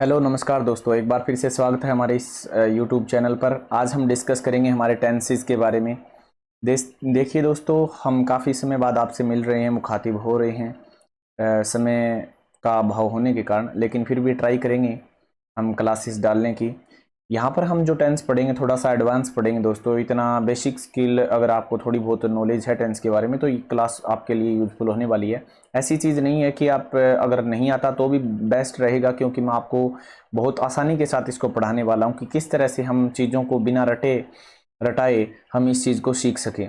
Hello नमस्कार दोस्तों, एक बार फिर से स्वागत है हमारे इस यूट्यूब चैनल पर। आज हम डिस्कस करेंगे हमारे टेंसेस के बारे में। देखिए दोस्तों, हम काफ़ी समय बाद आपसे मिल रहे हैं, मुखातिब हो रहे हैं समय का अभाव होने के कारण, लेकिन फिर भी ट्राई करेंगे हम क्लासेस डालने की। यहाँ पर हम जो टेंस पढ़ेंगे थोड़ा सा एडवांस पढ़ेंगे दोस्तों। इतना बेसिक स्किल अगर आपको थोड़ी बहुत नॉलेज है टेंस के बारे में तो ये क्लास आपके लिए यूजफुल होने वाली है। ऐसी चीज़ नहीं है कि आप अगर नहीं आता तो भी बेस्ट रहेगा, क्योंकि मैं आपको बहुत आसानी के साथ इसको पढ़ाने वाला हूँ कि किस तरह से हम चीज़ों को बिना रटे रटाए हम इस चीज़ को सीख सकें।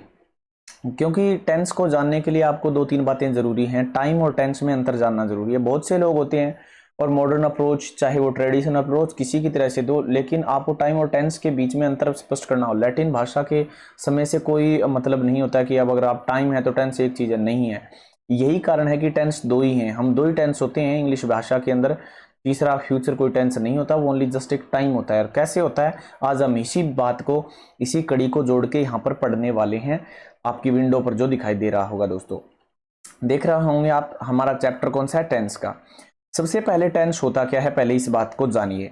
क्योंकि टेंस को जानने के लिए आपको दो तीन बातें ज़रूरी हैं। टाइम और टेंस में अंतर जानना ज़रूरी है। बहुत से लोग होते हैं और मॉडर्न अप्रोच चाहे वो ट्रेडिशनल अप्रोच किसी की तरह से दो, लेकिन आपको टाइम और टेंस के बीच में अंतर स्पष्ट करना हो। लैटिन भाषा के समय से कोई मतलब नहीं होता कि अब अगर आप टाइम है तो टेंस एक चीज़ है, नहीं है। यही कारण है कि टेंस दो ही हैं। हम दो ही टेंस होते हैं इंग्लिश भाषा के अंदर। तीसरा फ्यूचर कोई टेंस नहीं होता, वो ओनली जस्ट एक टाइम होता है। और कैसे होता है, आज हम इसी बात को, इसी कड़ी को जोड़ के यहाँ पर पढ़ने वाले हैं। आपकी विंडो पर जो दिखाई दे रहा होगा दोस्तों, देख रहे होंगे आप, हमारा चैप्टर कौन सा है, टेंस का। सबसे पहले टेंस होता क्या है, पहले इस बात को जानिए।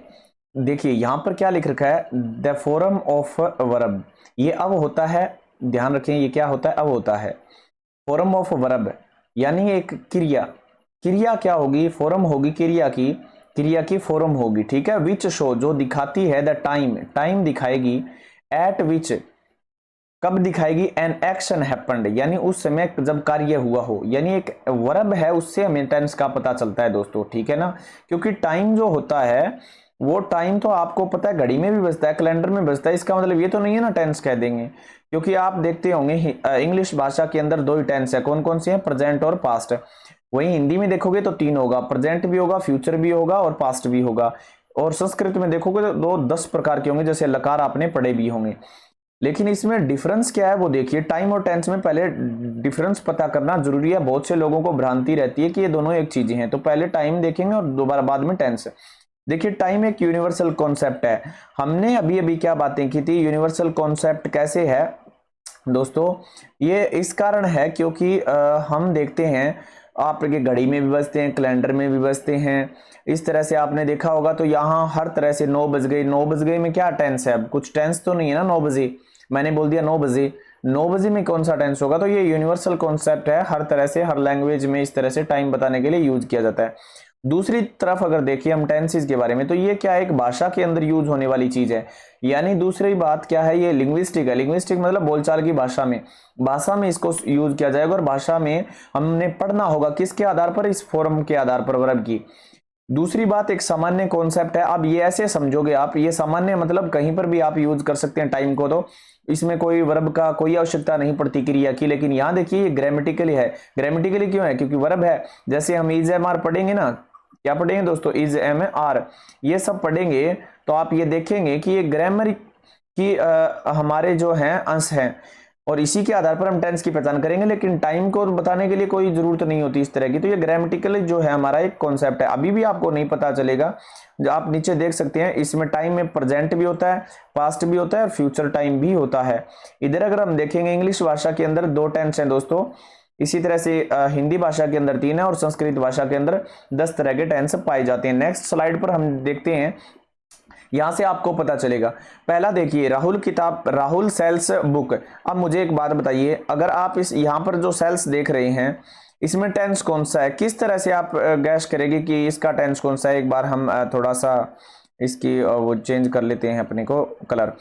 देखिए यहां पर क्या लिख रखा है, द फॉर्म ऑफ वर्ब। ये अब होता है, ध्यान रखें, ये क्या होता है, अब होता है। फॉर्म ऑफ वर्ब यानी एक क्रिया। क्रिया क्या होगी, फॉर्म होगी क्रिया की, क्रिया की फॉर्म होगी, ठीक है। विच शो, जो दिखाती है, द टाइम, टाइम दिखाएगी। एट विच, कब दिखाएगी, एन एक्शन हैपेंड, यानी उस समय जब कार्य हुआ हो। यानी एक वर्ब है, उससे हमें टेंस का पता चलता है दोस्तों, ठीक है ना। क्योंकि टाइम जो होता है वो टाइम तो आपको पता है, घड़ी में भी बजता है, कैलेंडर में बजता है। इसका मतलब ये तो नहीं है ना टेंस कह देंगे, क्योंकि आप देखते होंगे इंग्लिश भाषा के अंदर दो ही टेंस है। कौन कौन सी है, प्रेजेंट और पास्ट। वहीं हिंदी में देखोगे तो तीन होगा, प्रेजेंट भी होगा, फ्यूचर भी होगा और पास्ट भी होगा। और संस्कृत में देखोगे तो दो 10 प्रकार के होंगे, जैसे लकार आपने पढ़े भी होंगे। लेकिन इसमें डिफरेंस क्या है वो देखिए। टाइम और टेंस में पहले डिफरेंस पता करना जरूरी है। बहुत से लोगों को भ्रांति रहती है कि ये दोनों एक चीजें हैं, तो पहले टाइम देखेंगे और दोबारा बाद में टेंस। देखिए टाइम एक यूनिवर्सल कॉन्सेप्ट है। हमने अभी अभी क्या बातें की थी, यूनिवर्सल कॉन्सेप्ट कैसे है दोस्तों। ये इस कारण है क्योंकि हम देखते हैं आपके घड़ी में भी बजते हैं, कैलेंडर में भी बजते हैं। इस तरह से आपने देखा होगा, तो यहाँ हर तरह से 9 बज गई, 9 बज गई में क्या टेंस है, अब कुछ टेंस तो नहीं है ना। 9 बजे मैंने बोल दिया 9 बजे, 9 बजे में कौन सा टेंस होगा। तो ये यूनिवर्सल कॉन्सेप्ट है, हर तरह से हर लैंग्वेज में इस तरह से टाइम बताने के लिए यूज किया जाता है। दूसरी तरफ अगर देखिए हम टेंसेस के बारे में, तो ये क्या है, एक भाषा के अंदर यूज होने वाली चीज है। यानी दूसरी बात क्या है, ये लिंग्विस्टिक है। लिंग्विस्टिक मतलब बोलचाल की भाषा में, भाषा में इसको यूज किया जाएगा। और भाषा में हमने पढ़ना होगा किसके आधार पर, इस फॉर्म के आधार पर, वर्ब की। दूसरी बात, एक सामान्य कॉन्सेप्ट है। अब ये ऐसे समझोगे आप, ये सामान्य मतलब कहीं पर भी आप यूज कर सकते हैं टाइम को, तो इसमें कोई वर्ब का कोई आवश्यकता नहीं पड़ती क्रिया की। लेकिन यहां देखिए ये ग्रामेटिकली है। ग्रामेटिकली क्यों है, क्योंकि वर्ब है। जैसे हम इज एम आर पढ़ेंगे ना, क्या पढ़ेंगे दोस्तों, इज एम आर, ये सब पढ़ेंगे तो आप ये देखेंगे कि ये ग्रामर की हमारे जो हैं अंश हैं, और इसी के आधार पर हम टेंस की पहचान करेंगे। लेकिन टाइम को बताने के लिए कोई जरूरत नहीं होती इस तरह की। तो ये ग्रामेटिकल जो है हमारा एक कॉन्सेप्ट है। अभी भी आपको नहीं पता चलेगा, जो आप नीचे देख सकते हैं, इसमें टाइम में प्रेजेंट भी होता है, पास्ट भी होता है और फ्यूचर टाइम भी होता है। इधर अगर हम देखेंगे इंग्लिश भाषा के अंदर 2 टेंस हैं दोस्तों। इसी तरह से हिंदी भाषा के अंदर 3 है और संस्कृत भाषा के अंदर 10 तरह के टेंस पाए जाते हैं। नेक्स्ट स्लाइड पर हम देखते हैं, यहां से आपको पता चलेगा। पहला देखिए, राहुल किताब, राहुल सेल्स बुक। अब मुझे एक बात बताइए, अगर आप इस यहां पर जो सेल्स देख रहे हैं, इसमें टेंस कौन सा है, किस तरह से आप गैस करेंगे कि इसका टेंस कौन सा है। एक बार हम थोड़ा सा इसकी वो चेंज कर लेते हैं अपने को कलर।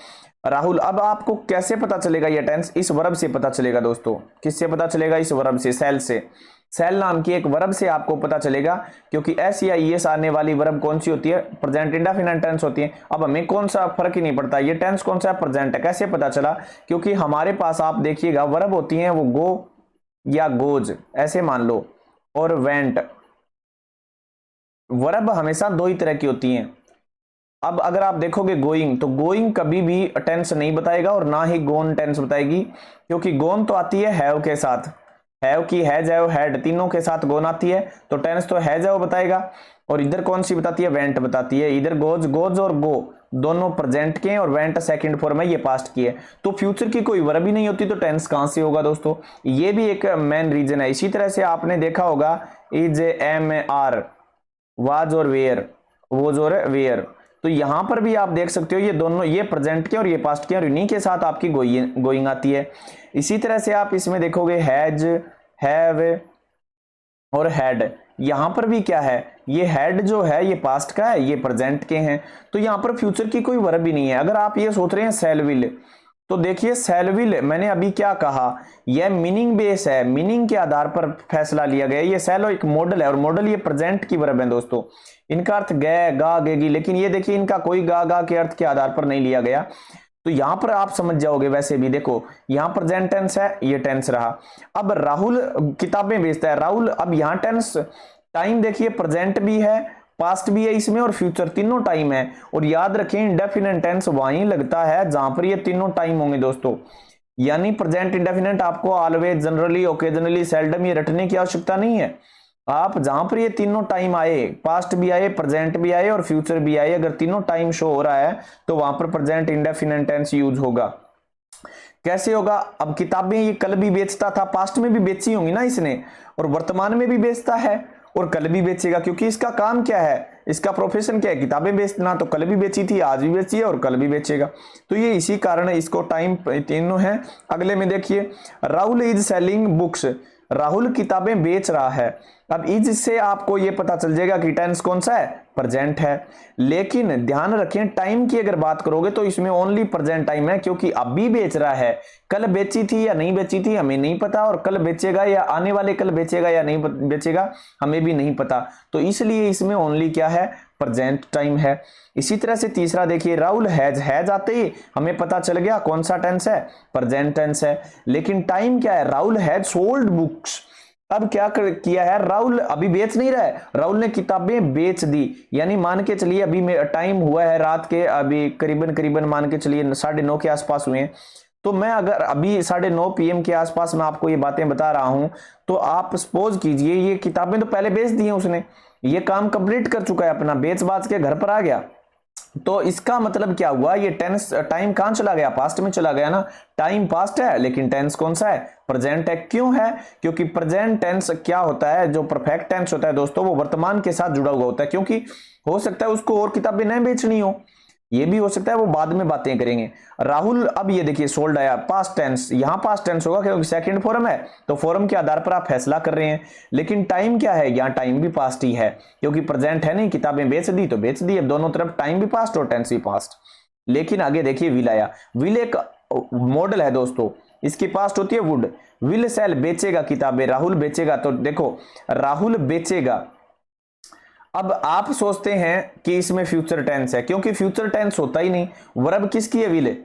राहुल, अब आपको कैसे पता चलेगा ये टेंस, इस वर्ब से पता चलेगा दोस्तों। किससे पता चलेगा, इस वर्ब से, सेल से। सेल नाम की एक वर्ब से आपको पता चलेगा, क्योंकि एस या ई एस आने वाली वर्ब कौन सी होती है, प्रेजेंट इंडेफिनिट टेंस होती है। अब हमें कौन सा फर्क ही नहीं पड़ता, ये टेंस कौन सा है, प्रेजेंट है। कैसे पता चला, क्योंकि हमारे पास आप देखिएगा वर्ब होती हैं वो गो या गोज, ऐसे मान लो, और वेंट। वर्ब हमेशा दो ही तरह की होती हैं। अब अगर आप देखोगे गोइंग, तो गोइंग कभी भी टेंस नहीं बताएगा और ना ही गोन टेंस बताएगी, क्योंकि गोन तो आती है हैव के साथ। हैव की हैज हैव हैड तीनों के साथ गोन आती है, तो टेंस तो हैज हैव बताएगा। और इधर कौन सी बताती है, वेंट बताती है। इधर गोज, गोज और गो दोनों प्रेजेंट के हैं और वेंट सेकंड फॉर्म है, ये पास्ट की है। तो फ्यूचर की कोई वर्ब ही नहीं होती, तो टेंस कहां से होगा दोस्तों। ये भी एक मेन रीजन है। इसी तरह से आपने देखा होगा इज एम आर, वाज और वेयर, वोज और वेयर। तो यहां पर भी आप देख सकते हो ये दोनों, ये प्रेजेंट के और ये पास्ट के, और इन्हीं के साथ आपकी गोइंग आती है। इसी तरह से आप इसमें देखोगे हैज, हैव और हैड, यहां पर भी क्या है, ये हैड जो है ये पास्ट का है, ये प्रेजेंट के हैं, तो यहां पर फ्यूचर की कोई वर्ब भी नहीं है। अगर आप ये सोच रहे हैं सेल विल, तो देखिए सेल विल मैंने अभी क्या कहा, यह मीनिंग बेस है, मीनिंग के आधार पर फैसला लिया गया। ये सेल एक मॉडल है और मॉडल ये प्रेजेंट की वर्ब है दोस्तों। इनका अर्थ गए, गा, गेगी, लेकिन ये देखिए इनका कोई गा, गा के अर्थ के आधार पर नहीं लिया गया। तो यहां पर आप समझ जाओगे, वैसे भी देखो यहां प्रेजेंट टेंस है, ये टेंस रहा। अब राहुल किताबें बेचता है, राहुल, अब यहां टेंस टाइम देखिए प्रेजेंट भी है, पास्ट भी है इसमें और फ्यूचर, तीनों टाइम है। और याद रखें इंडेफिनिट टेंस वहीं लगता है जहां पर ये तीनों टाइम होंगे दोस्तों। यानी प्रेजेंट इंडेफिनिट आपको ऑलवेज, जनरली, ओकेजनली, सेल्डम ये रटने की आवश्यकता नहीं है। आप जहां पर ये तीनों टाइम आए, पास्ट भी आए, प्रेजेंट भी आए और फ्यूचर भी आए, अगर तीनों टाइम शो हो रहा है तो वहां पर प्रेजेंट इंडेफिनिट टेंस यूज होगा। कैसे होगा, अब किताबें ये कल भी बेचता था, पास्ट में भी बेची होंगी ना इसने, और वर्तमान में भी बेचता है और कल भी बेचेगा, क्योंकि इसका काम क्या है, इसका प्रोफेशन क्या है, किताबें बेचना। तो कल भी बेची थी, आज भी बेची है और कल भी बेचेगा। तो ये इसी कारण है, इसको टाइम तीनों है। अगले में देखिए, Rahul is selling books, Rahul किताबें बेच रहा है। अब इज से आपको ये पता चल जाएगा कि टेंस कौन सा है, प्रेजेंट है। लेकिन ध्यान रखें टाइम की अगर बात करोगे तो इसमें ओनली प्रेजेंट टाइम है, क्योंकि अभी बेच रहा है। कल बेची थी या नहीं बेची थी हमें नहीं पता, और कल बेचेगा या आने वाले कल बेचेगा या नहीं बेचेगा हमें भी नहीं पता। तो इसलिए इसमें ओनली क्या है, प्रेजेंट टाइम है। इसी तरह से तीसरा देखिए, राहुल हैज आते ही हमें पता चल गया कौन सा टेंस है, प्रेजेंट टेंस है। लेकिन टाइम क्या है, राहुल हैज सोल्ड बुक्स। अब क्या किया है, राहुल अभी बेच नहीं रहा है, राहुल ने किताबें बेच दी। यानी मान के चलिए अभी टाइम हुआ है रात के, अभी करीबन मान के चलिए 9:30 के आसपास हुए हैं। तो मैं अगर अभी 9:30 PM के आसपास मैं आपको ये बातें बता रहा हूं, तो आप सपोज कीजिए ये किताबें तो पहले बेच दी हैं उसने, ये काम कंप्लीट कर चुका है अपना, बेच बाच के घर पर आ गया। तो इसका मतलब क्या हुआ, ये टेंस टाइम कहां चला गया, पास्ट में चला गया ना। टाइम पास्ट है लेकिन टेंस कौन सा है, प्रेजेंट है। क्यों है, क्योंकि प्रेजेंट टेंस क्या होता है, जो परफेक्ट टेंस होता है दोस्तों, वो वर्तमान के साथ जुड़ा हुआ होता है। क्योंकि हो सकता है उसको और किताबें नहीं बेचनी हो, ये भी हो सकता है, वो बाद में बातें करेंगे। राहुल, अब ये देखिए सोल्ड आया, पास्ट टेंस, यहां पास्ट टेंस होगा क्योंकि सेकंड फॉर्म है, तो फॉर्म के आधार पर आप फैसला कर रहे हैं। लेकिन टाइम क्या है, यहां टाइम भी पास्ट ही है, क्योंकि प्रेजेंट है नहीं, किताबें बेच दी तो बेच दी, अब दोनों तरफ टाइम भी पास्ट और टेंस भी पास्ट। लेकिन आगे देखिए विल आया, विल एक मॉडल है दोस्तों, इसकी पास्ट होती है वुड। विल सेल बेचेगा किताबें, राहुल बेचेगा, तो देखो राहुल बेचेगा। अब आप सोचते हैं कि इसमें फ्यूचर टेंस है, क्योंकि फ्यूचर टेंस होता ही नहीं। वर्ब किसकी है, विल,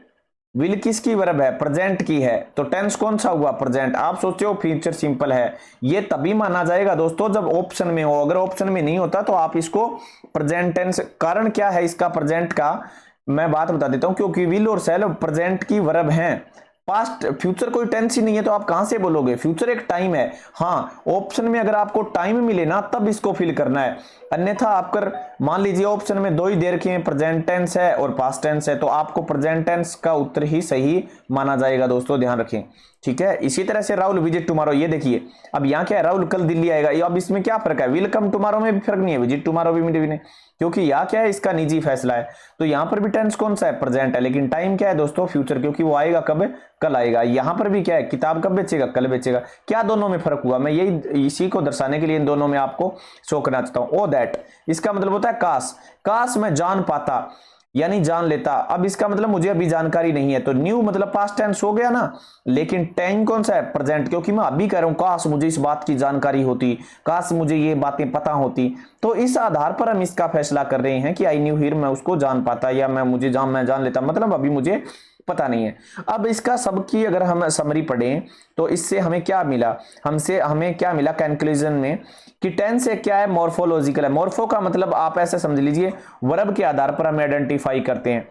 विल किसकी वर्ब है, प्रेजेंट की है, तो टेंस कौन सा हुआ, प्रेजेंट। आप सोचते हो फ्यूचर सिंपल है, ये तभी माना जाएगा दोस्तों जब ऑप्शन में हो, अगर ऑप्शन में नहीं होता तो आप इसको प्रेजेंट टेंस। कारण क्या है इसका प्रेजेंट का, मैं बात बता देता हूं, क्योंकि विल और सेल प्रेजेंट की वर्ब हैं। पास्ट फ्यूचर कोई टेंस ही नहीं है, तो आप कहां से बोलोगे, फ्यूचर एक टाइम है। हाँ, ऑप्शन में अगर आपको टाइम मिले ना तब इसको फिल करना है, अन्यथा आप कर मान लीजिए ऑप्शन में दो ही दे रखे हैं, प्रेजेंट टेंस है और पास्ट टेंस है, तो आपको प्रेजेंट टेंस का उत्तर ही सही माना जाएगा दोस्तों, ध्यान रखें, ठीक है। इसी तरह से राहुल विजिट टुमारो, ये देखिए अब यहाँ क्या है, राहुल कल दिल्ली आएगा, अब इसमें क्या फर्क है, विल कम टुमारो में भी फर्क नहीं है, विजिट टुमारो भी नहीं, क्योंकि यहाँ क्या है, इसका निजी फैसला है। तो यहाँ पर भी टेंस कौन सा है, प्रेजेंट है, लेकिन टाइम क्या है दोस्तों, फ्यूचर, क्योंकि वो आएगा कब, कल आएगा। यहाँ पर भी क्या है, किताब कब बेचेगा, कल बेचेगा। क्या दोनों में फर्क हुआ, मैं यही इसी को दर्शाने के लिए इन दोनों में आपको शो करना चाहता हूं। ओ दैट, इसका मतलब होता है काश, काश मैं जान पाता, यानी जान लेता। अब इसका मतलब मुझे अभी जानकारी नहीं है, तो न्यू मतलब पास्ट टेंस हो गया ना, लेकिन टाइम कौन सा है, प्रेजेंट, क्योंकि मैं अभी कह रहा हूं काश मुझे इस बात की जानकारी होती, काश मुझे ये बातें पता होती। तो इस आधार पर हम इसका फैसला कर रहे हैं कि आई न्यू हियर, मैं उसको जान पाता, या मैं जान लेता, मतलब अभी मुझे पता नहीं है। अब इसका सबकी अगर हम समरी पढ़ें तो इससे हमें क्या मिला, हमें क्या मिला कंक्लूजन में, कि टेंस से क्या है, मॉर्फोलॉजिकल है। मॉर्फो का मतलब आप ऐसे समझ लीजिए वर्ब के आधार पर हम आइडेंटिफाई करते हैं,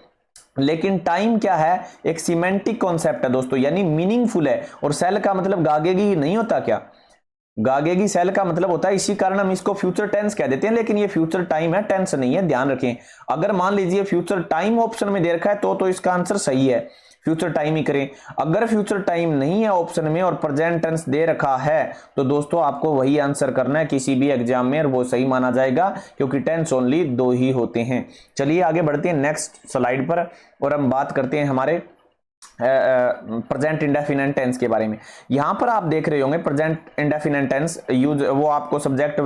लेकिन टाइम क्या है, एक सिमेंटिक कॉन्सेप्ट है दोस्तों, यानी मीनिंगफुल है। और सेल का मतलब गागेगी नहीं होता क्या, गागेगी सेल का मतलब होता है, इसी कारण हम इसको फ्यूचर टेंस कह देते हैं, लेकिन ये फ्यूचर टाइम है, टेंस नहीं है, ध्यान रखें। अगर मान लीजिए फ्यूचर टाइम ऑप्शन में दे रखा है तो इसका आंसर सही है, फ्यूचर टाइम ही करें। अगर फ्यूचर टाइम नहीं है ऑप्शन में और प्रेजेंट टेंस दे रखा है तो दोस्तों आपको वही आंसर करना है किसी भी एग्जाम में, और वो सही माना जाएगा क्योंकि टेंस ओनली 2 ही होते हैं। चलिए आगे बढ़ते हैं नेक्स्ट स्लाइड पर और हम बात करते हैं हमारे प्रेजेंट इंडेफिनिट टेंस के बारे में। यहां पर आप देख रहे होंगे प्रेजेंट इंडेफिनिट टेंस यूज, वो आपको सब्जेक्ट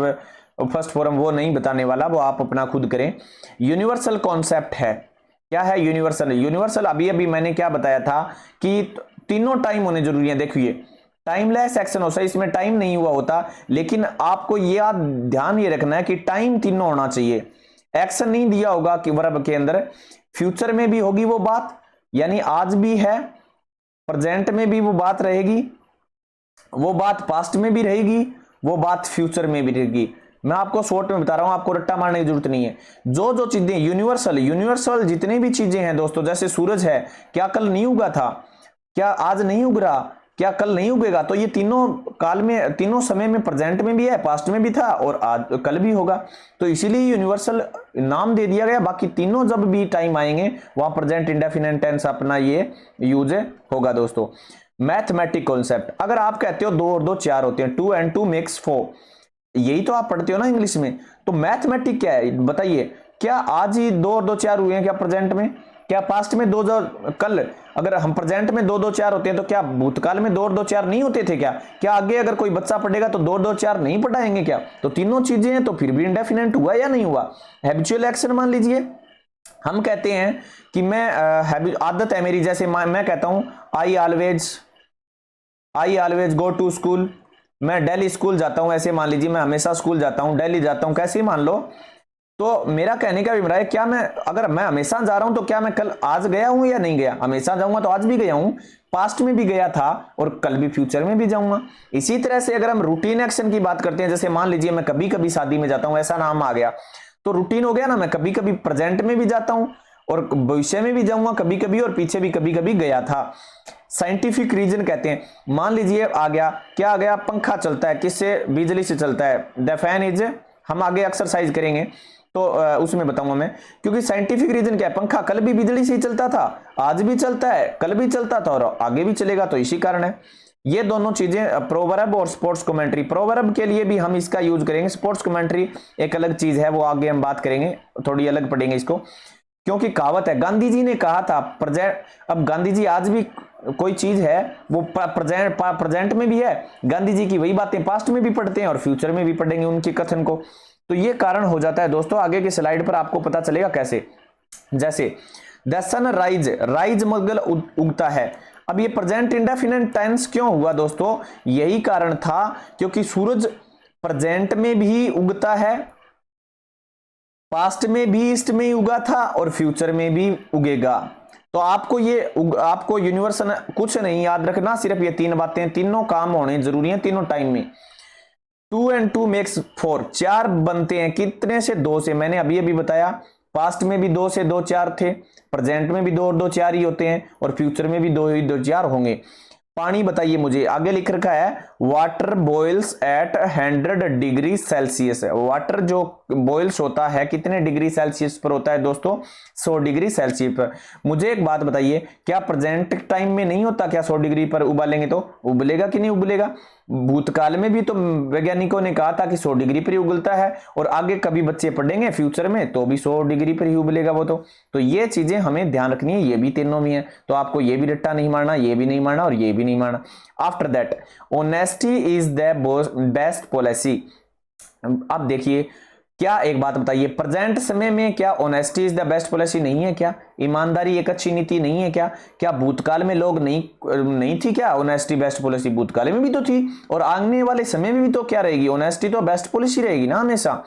फर्स्ट फॉर्म वो नहीं बताने वाला, वो आप अपना खुद करें। यूनिवर्सल कॉन्सेप्ट है। क्या है यूनिवर्सल? यूनिवर्सल अभी अभी मैंने क्या बताया था कि तीनों टाइम होने जरूरी है। देखिए टाइमलेस एक्शन होता है, इसमें टाइम नहीं हुआ होता, लेकिन आपको ये ध्यान ये रखना है कि टाइम तीनों होना चाहिए। एक्शन नहीं दिया होगा कि वर्ब के अंदर, फ्यूचर में भी होगी वो बात, यानी आज भी है, प्रेजेंट में भी वो बात रहेगी, वो बात पास्ट में भी रहेगी, वो बात फ्यूचर में भी रहेगी। मैं आपको शॉर्ट में बता रहा हूं, आपको रट्टा मारने की जरूरत नहीं है। जो जो चीजें यूनिवर्सल जितनी भी चीजें हैं दोस्तों, जैसे सूरज है, क्या कल नहीं उगा था? क्या आज नहीं उग रहा? क्या कल नहीं उगेगा? तो ये तीनों काल में, तीनों समय में, प्रेजेंट में भी है, पास्ट में भी था और आज कल भी होगा। तो इसीलिए यूनिवर्सल नाम दे दिया गया। बाकी तीनों जब भी टाइम आएंगे वहां प्रेजेंट इंडेफिनिट टेंस अपना ये यूज होगा दोस्तों। मैथमेटिक कॉन्सेप्ट, अगर आप कहते हो 2 और 2 4 होते हैं, 2 and 2 makes 4, यही तो आप पढ़ते हो ना इंग्लिश में, तो मैथमेटिक क्या है बताइए? क्या आज ही 2 और 2 4 हुए हैं क्या प्रेजेंट में? क्या पास्ट में 2 कल, अगर हम प्रेजेंट में 2 2 4 होते हैं तो क्या भूतकाल में 2 और 2 4 नहीं होते थे क्या? क्या आगे अगर कोई बच्चा पढ़ेगा तो 2 और 2 4 नहीं पढ़ाएंगे क्या? तो तीनों चीजें हैं, तो फिर भी इंडेफिनिट हुआ या नहीं हुआ? हैबिचुअल एक्शन मान लीजिए, हम कहते हैं कि मैं आदत है मेरी, जैसे मैं कहता हूं I always go to school, मैं डेली स्कूल जाता हूं, ऐसे मान लीजिए मैं हमेशा स्कूल जाता हूं, डेली जाता हूं, कैसे मान लो। तो मेरा कहने का अभिप्राय है, क्या मैं, अगर मैं हमेशा जा रहा हूं तो क्या मैं कल आज गया हूं या नहीं गया? हमेशा जाऊंगा तो आज भी गया हूं, पास्ट में भी गया था और कल भी फ्यूचर में भी जाऊंगा। इसी तरह से अगर हम रूटीन एक्शन की बात करते हैं, जैसे मान लीजिए मैं कभी कभी शादी में जाता हूं, ऐसा नाम आ गया तो रूटीन हो गया ना, मैं कभी कभी प्रेजेंट में भी जाता हूं और भविष्य में भी जाऊंगा कभी कभी, और पीछे भी कभी कभी गया था। साइंटिफिक रीजन कहते हैं, मान लीजिए आ गया, क्या आ गया? पंखा चलता है, किससे? बिजली से चलता है। द फैन इज, हम आगे एक्सरसाइज करेंगे तो उसमें बताऊंगा मैं, क्योंकि साइंटिफिक रीजन क्या है? पंखा कल भी बिजली से ही चलता था, आज भी चलता है, कल भी चलता था और आगे भी चलेगा, तो इसी कारण है। ये दोनों चीजें प्रोवर्ब और स्पोर्ट्स कमेंट्री, प्रोवर्ब के लिए भी हम इसका यूज करेंगे, स्पोर्ट्स कमेंट्री एक अलग चीज है, वो आगे हम बात करेंगे, थोड़ी अलग पढ़ेंगे इसको, क्योंकि कहावत है, गांधी जी ने कहा था प्रेजेंट। अब गांधी जी आज भी कोई चीज है वो प्रेजेंट में भी है, गांधी जी की वही बातें पास्ट में भी पढ़ते हैं और फ्यूचर में भी पढ़ेंगे उनके कथन को। तो ये कारण हो जाता है दोस्तों। आगे की स्लाइड पर आपको पता चलेगा कैसे। जैसे द सन राइज मगल उगता है। अब ये प्रेजेंट इंडेफिनिट टेंस क्यों हुआ दोस्तों? यही कारण था क्योंकि सूरज प्रेजेंट में भी उगता है, पास्ट में भी ईस्ट में ही उगा था और फ्यूचर में भी उगेगा। तो आपको यूनिवर्सल कुछ नहीं याद रखना, सिर्फ ये 3 बातें, तीनों काम होने जरूरी हैं तीनों टाइम में। 2 and 2 makes 4, 4 बनते हैं कितने से? 2 से। मैंने अभी अभी बताया पास्ट में भी 2 से 2 4 थे, प्रेजेंट में भी 2 और 2 4 ही होते हैं और फ्यूचर में भी 2 ही 2 4 होंगे। पानी बताइए मुझे, आगे लिख रखा है water boils at 100 degree Celsius. Water जो बॉइल्स होता है कितने डिग्री सेल्सियस पर होता है दोस्तों? 100 डिग्री सेल्सियस पर। मुझे एक बात बताइए, क्या प्रेजेंट टाइम में नहीं होता क्या 100 डिग्री पर उबालेंगे तो उबलेगा कि नहीं उबलेगा? भूतकाल में भी तो वैज्ञानिकों ने कहा था कि 100 डिग्री पर ही उगलता है, और आगे कभी बच्चे पढ़ेंगे फ्यूचर में तो भी 100 डिग्री पर ही उबलेगा वो तो ये चीजें हमें ध्यान रखनी है, ये भी तीनों में है। तो आपको ये भी रट्टा नहीं मारना, ये भी नहीं मारना और ये भी नहीं मारना। After that honesty is the best policy. अब देखिए, क्या एक बात बताइए, प्रेजेंट समय में क्या honesty is the best policy नहीं है क्या? ईमानदारी एक अच्छी नीति नहीं है क्या? क्या भूतकाल में लोग नहीं थी क्या ऑनेस्टी बेस्ट पॉलिसी? भूतकाल में भी तो थी और आने वाले समय में भी तो क्या रहेगी? ऑनेस्टी तो बेस्ट पॉलिसी रहेगी ना हमेशा।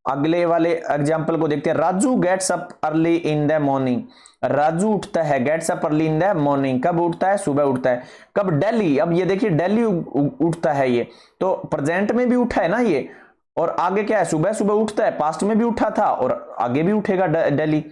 अगले वाले एग्जाम्पल को देखते हैं। Raju gets up early in the morning. Raju उठता है, gets up early in the morning, कब उठता है? सुबह उठता है। कब? डेली। अब ये देखिए डेली उठता है, ये तो प्रेजेंट में भी उठा है ना ये, और आगे क्या है? सुबह सुबह उठता है, पास्ट में भी उठा था और आगे भी उठेगा डेली।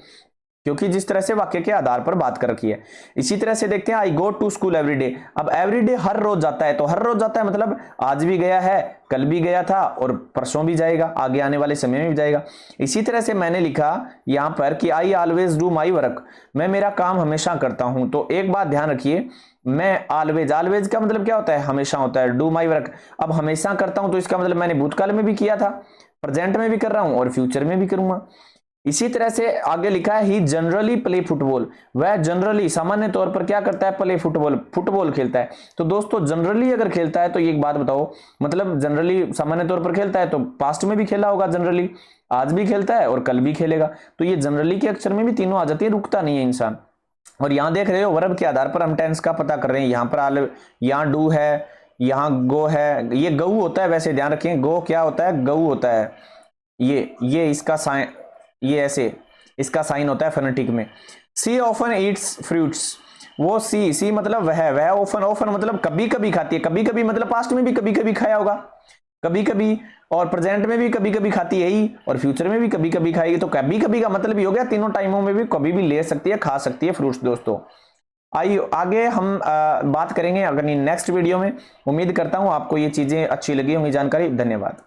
क्योंकि जिस तरह से वाक्य के आधार पर बात कर रखी है। इसी तरह से देखते हैं आई गो टू स्कूल एवरीडे। अब एवरीडे हर रोज जाता है, तो हर रोज जाता है मतलब आज भी गया है, कल भी गया था और परसों भी जाएगा, आगे आने वाले समय में भी जाएगा। इसी तरह से मैंने लिखा यहां पर कि I always do my work, मैं मेरा काम हमेशा करता हूं। तो एक बात ध्यान रखिए, मैं ऑलवेज, ऑलवेज का मतलब क्या होता है, हमेशा होता है। डू माई वर्क, अब हमेशा करता हूं तो इसका मतलब मैंने भूतकाल में भी किया था, प्रेजेंट में भी कर रहा हूं और फ्यूचर में भी करूंगा। इसी तरह से आगे लिखा है ही जनरली प्ले फुटबॉल, वह जनरली सामान्य तौर पर क्या करता है, प्ले फुटबॉल, फुटबॉल खेलता है। तो दोस्तों जनरली अगर खेलता है तो एक बात बताओ, मतलब जनरली सामान्य तौर पर खेलता है तो पास्ट में भी खेला होगा जनरली, आज भी खेलता है और कल भी खेलेगा। तो ये जनरली के अक्षर में भी तीनों आ जाती है, रुकता नहीं है इंसान। और यहां देख रहे हो वर्ब के आधार पर हम टेंस का पता कर रहे हैं। यहां पर यहां डू है, यहां गो है, ये गऊ होता है, वैसे ध्यान रखें गो क्या होता है, गऊ होता है। ये इसका साइन, ये ऐसे इसका साइन होता है फोनेटिक में। सी ऑफन ईट्स फ्रूट्स, वो सी मतलब वह ऑफन, ऑफन मतलब कभी कभी खाती है, कभी कभी मतलब पास्ट में भी कभी कभी खाया होगा, कभी कभी, और प्रेजेंट में भी कभी कभी खाती है ही, और फ्यूचर में भी कभी कभी खाएगी। तो कभी कभी का मतलब ही हो गया तीनों टाइमों में भी कभी भी ले सकती है, खा सकती है फ्रूट्स। दोस्तों आइए आगे हम बात करेंगे अगर नेक्स्ट वीडियो में। उम्मीद करता हूं आपको ये चीजें अच्छी लगी होंगी जानकारी। धन्यवाद।